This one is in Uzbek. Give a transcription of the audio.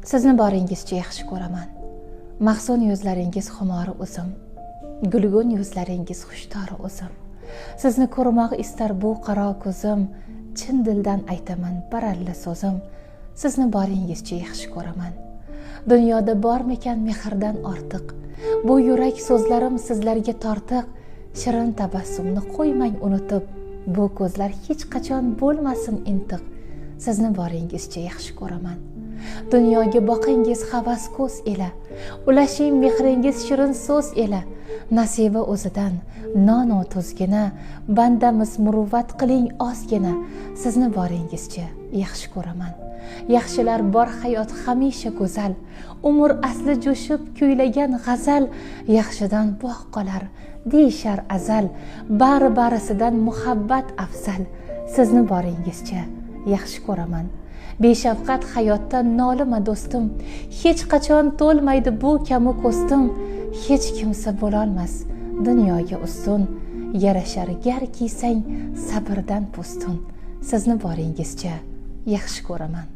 Sizni boringizcha yaxshi ko'raman. Mahzun yuzlaringiz xumori o'zim, gulgun yuzlaringiz xushtori o'zim. Sizni ko'rmoq istar bu qaro ko'zim, chin dildan aytaman baralla so'zim. Sizni boringizcha yaxshi ko'raman. Dunyoda bormikan mehrdan ortiq, bu yurak so'zlarim sizlarga tortiq. Shirin tabassumni qo'ymang unutib, bu ko'zlar hech qachon bo'lmasin intiq. Sizni boringizcha yaxshi ko'raman. Dunyoga boqingiz havas ko'z ila, ulashing mehringiz shirin so'z ila. Nasiba o'zidan non va tuzgina, bandamiz muruvvat qiling ozgina. Sizni boringizcha yaxshi ko'raman. Yaxshilar bor hayot hamisha go'zal, umr asli jo'shib kuylagan g'azal. Yaxshidan bog' qolar deyishar azal, bari-barisidan muhabbat afzal. Sizni boringizcha yaxshi ko'raman. Beshafqat hayotdan nolima do'stim, hech qachon to'lmaydi bu kamu ko'stim. Hech kimsa bo'lolmas dunyoga ustun, yarashar gar kiysang sabrdan postun. Sizni boringizcha yaxshi ko'raman.